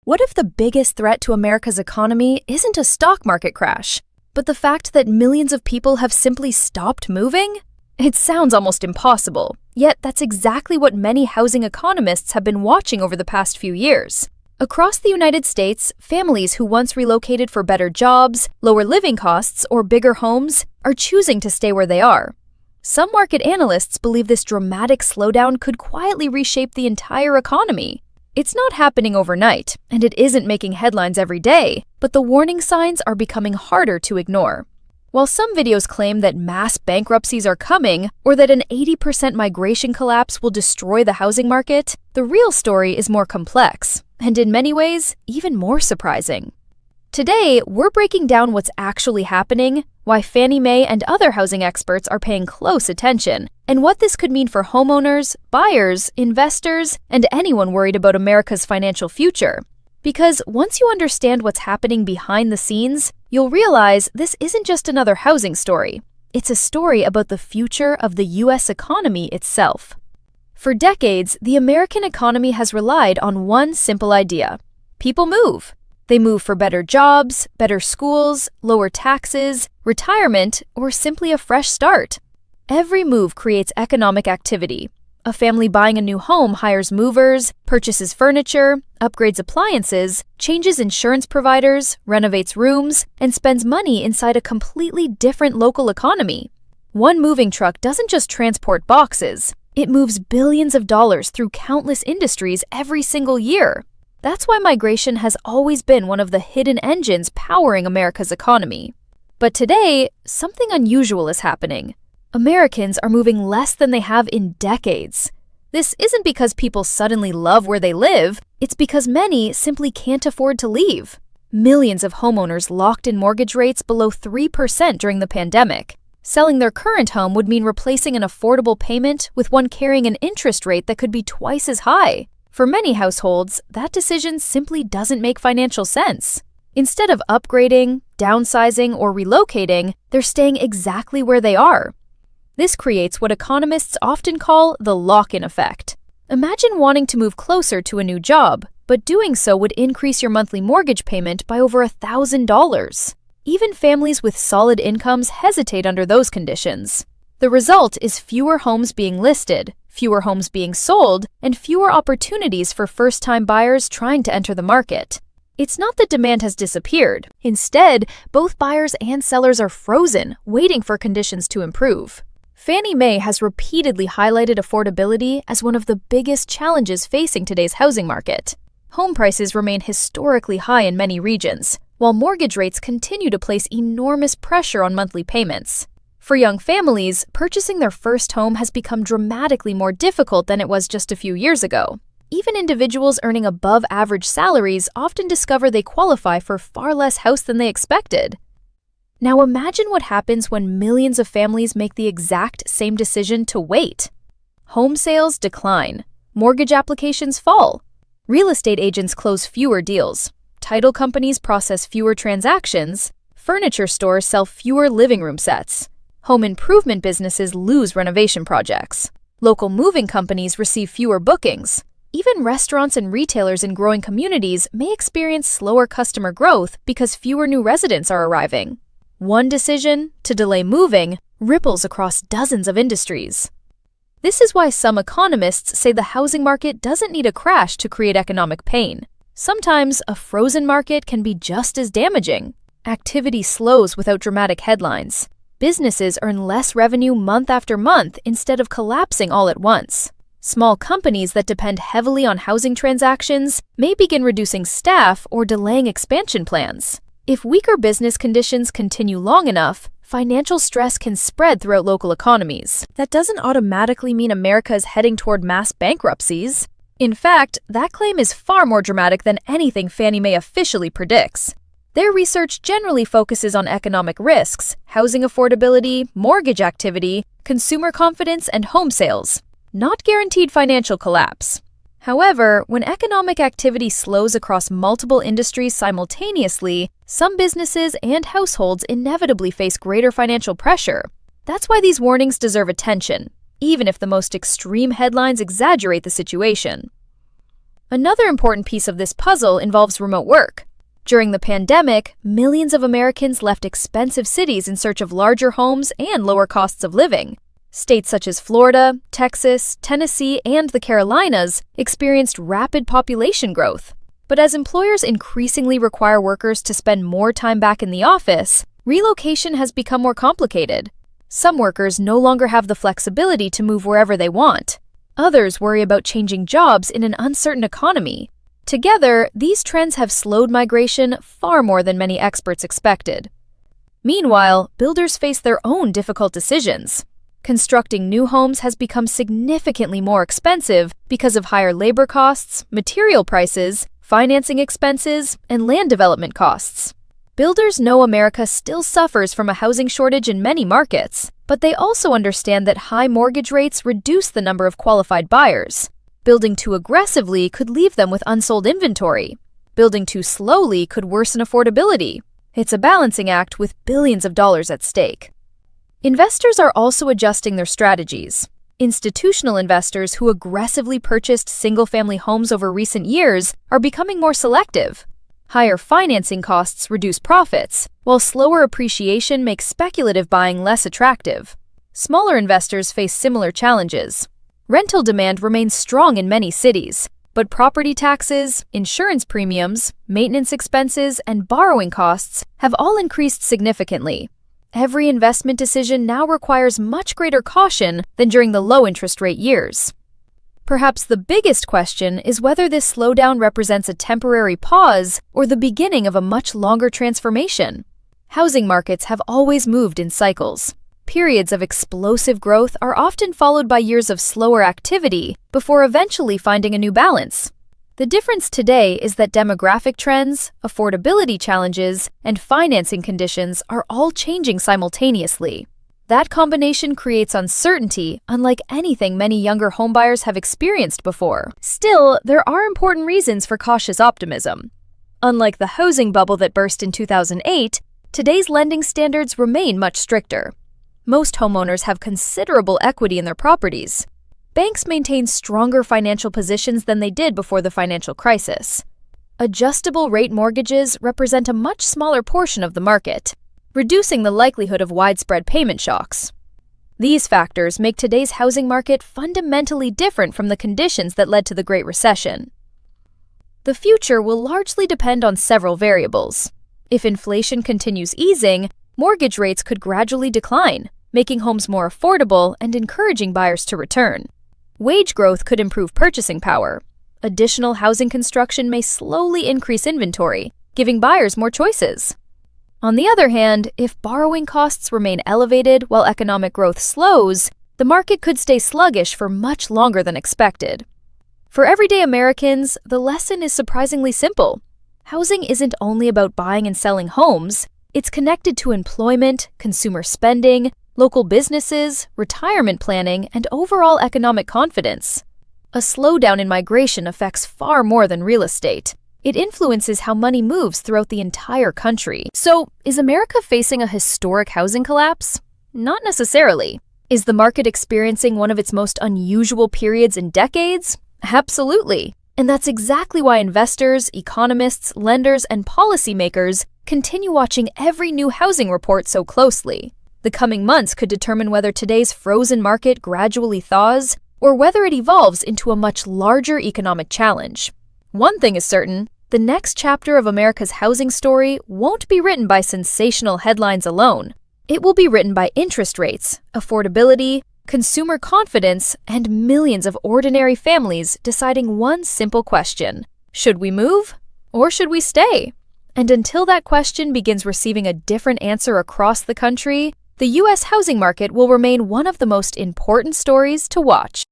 What if the biggest threat to America's economy isn't a stock market crash, but the fact that millions of people have simply stopped moving? It sounds almost impossible, yet that's exactly what many housing economists have been watching over the past few years. Across the United States, families who once relocated for better jobs, lower living costs, or bigger homes are choosing to stay where they are. Some market analysts believe this dramatic slowdown could quietly reshape the entire economy. It's not happening overnight, and it isn't making headlines every day, but the warning signs are becoming harder to ignore. While some videos claim that mass bankruptcies are coming, or that an 80% migration collapse will destroy the housing market, the real story is more complex, and in many ways, even more surprising. Today, we're breaking down what's actually happening, why Fannie Mae and other housing experts are paying close attention, and what this could mean for homeowners, buyers, investors, and anyone worried about America's financial future. Because once you understand what's happening behind the scenes, you'll realize this isn't just another housing story. It's a story about the future of the U.S. economy itself. For decades, the American economy has relied on one simple idea. People move. They move for better jobs, better schools, lower taxes, retirement, or simply a fresh start. Every move creates economic activity. A family buying a new home hires movers, purchases furniture, upgrades appliances, changes insurance providers, renovates rooms, and spends money inside a completely different local economy. One moving truck doesn't just transport boxes. It moves billions of dollars through countless industries every single year. That's why migration has always been one of the hidden engines powering America's economy. But today, something unusual is happening. Americans are moving less than they have in decades. This isn't because people suddenly love where they live, it's because many simply can't afford to leave. Millions of homeowners locked in mortgage rates below 3% during the pandemic. Selling their current home would mean replacing an affordable payment with one carrying an interest rate that could be twice as high. For many households, that decision simply doesn't make financial sense. Instead of upgrading, downsizing, or relocating, they're staying exactly where they are. This creates what economists often call the lock-in effect. Imagine wanting to move closer to a new job, but doing so would increase your monthly mortgage payment by over $1,000. Even families with solid incomes hesitate under those conditions. The result is fewer homes being listed, fewer homes being sold, and fewer opportunities for first-time buyers trying to enter the market. It's not that demand has disappeared. Instead, both buyers and sellers are frozen, waiting for conditions to improve. Fannie Mae has repeatedly highlighted affordability as one of the biggest challenges facing today's housing market. Home prices remain historically high in many regions, while mortgage rates continue to place enormous pressure on monthly payments. For young families, purchasing their first home has become dramatically more difficult than it was just a few years ago. Even individuals earning above-average salaries often discover they qualify for far less house than they expected. Now imagine what happens when millions of families make the exact same decision to wait. Home sales decline. Mortgage applications fall. Real estate agents close fewer deals. Title companies process fewer transactions. Furniture stores sell fewer living room sets. Home improvement businesses lose renovation projects. Local moving companies receive fewer bookings. Even restaurants and retailers in growing communities may experience slower customer growth because fewer new residents are arriving. One decision, to delay moving, ripples across dozens of industries. This is why some economists say the housing market doesn't need a crash to create economic pain. Sometimes a frozen market can be just as damaging. Activity slows without dramatic headlines. Businesses earn less revenue month after month instead of collapsing all at once. Small companies that depend heavily on housing transactions may begin reducing staff or delaying expansion plans. If weaker business conditions continue long enough, financial stress can spread throughout local economies. That doesn't automatically mean America is heading toward mass bankruptcies. In fact, that claim is far more dramatic than anything Fannie Mae officially predicts. Their research generally focuses on economic risks, housing affordability, mortgage activity, consumer confidence, and home sales, not guaranteed financial collapse. However, when economic activity slows across multiple industries simultaneously, some businesses and households inevitably face greater financial pressure. That's why these warnings deserve attention, even if the most extreme headlines exaggerate the situation. Another important piece of this puzzle involves remote work. During the pandemic, millions of Americans left expensive cities in search of larger homes and lower costs of living. States such as Florida, Texas, Tennessee, and the Carolinas experienced rapid population growth. But as employers increasingly require workers to spend more time back in the office, relocation has become more complicated. Some workers no longer have the flexibility to move wherever they want. Others worry about changing jobs in an uncertain economy. Together, these trends have slowed migration far more than many experts expected. Meanwhile, builders face their own difficult decisions. Constructing new homes has become significantly more expensive because of higher labor costs, material prices, financing expenses, and land development costs. Builders know America still suffers from a housing shortage in many markets, but they also understand that high mortgage rates reduce the number of qualified buyers. Building too aggressively could leave them with unsold inventory. Building too slowly could worsen affordability. It's a balancing act with billions of dollars at stake. Investors are also adjusting their strategies. Institutional investors who aggressively purchased single-family homes over recent years are becoming more selective. Higher financing costs reduce profits, while slower appreciation makes speculative buying less attractive. Smaller investors face similar challenges. Rental demand remains strong in many cities, but property taxes, insurance premiums, maintenance expenses, and borrowing costs have all increased significantly. Every investment decision now requires much greater caution than during the low-interest rate years. Perhaps the biggest question is whether this slowdown represents a temporary pause or the beginning of a much longer transformation. Housing markets have always moved in cycles. Periods of explosive growth are often followed by years of slower activity before eventually finding a new balance. The difference today is that demographic trends, affordability challenges, and financing conditions are all changing simultaneously. That combination creates uncertainty unlike anything many younger homebuyers have experienced before. Still, there are important reasons for cautious optimism. Unlike the housing bubble that burst in 2008, today's lending standards remain much stricter. Most homeowners have considerable equity in their properties. Banks maintain stronger financial positions than they did before the financial crisis. Adjustable rate mortgages represent a much smaller portion of the market, reducing the likelihood of widespread payment shocks. These factors make today's housing market fundamentally different from the conditions that led to the Great Recession. The future will largely depend on several variables. If inflation continues easing, mortgage rates could gradually decline, making homes more affordable and encouraging buyers to return. Wage growth could improve purchasing power. Additional housing construction may slowly increase inventory, giving buyers more choices. On the other hand, if borrowing costs remain elevated while economic growth slows, the market could stay sluggish for much longer than expected. For everyday Americans, the lesson is surprisingly simple. Housing isn't only about buying and selling homes, it's connected to employment, consumer spending, local businesses, retirement planning, and overall economic confidence. A slowdown in migration affects far more than real estate. It influences how money moves throughout the entire country. So, is America facing a historic housing collapse? Not necessarily. Is the market experiencing one of its most unusual periods in decades? Absolutely. And that's exactly why investors, economists, lenders, and policymakers continue watching every new housing report so closely. The coming months could determine whether today's frozen market gradually thaws or whether it evolves into a much larger economic challenge. One thing is certain, the next chapter of America's housing story won't be written by sensational headlines alone. It will be written by interest rates, affordability, consumer confidence, and millions of ordinary families deciding one simple question: should we move or should we stay? And until that question begins receiving a different answer across the country, the U.S. housing market will remain one of the most important stories to watch.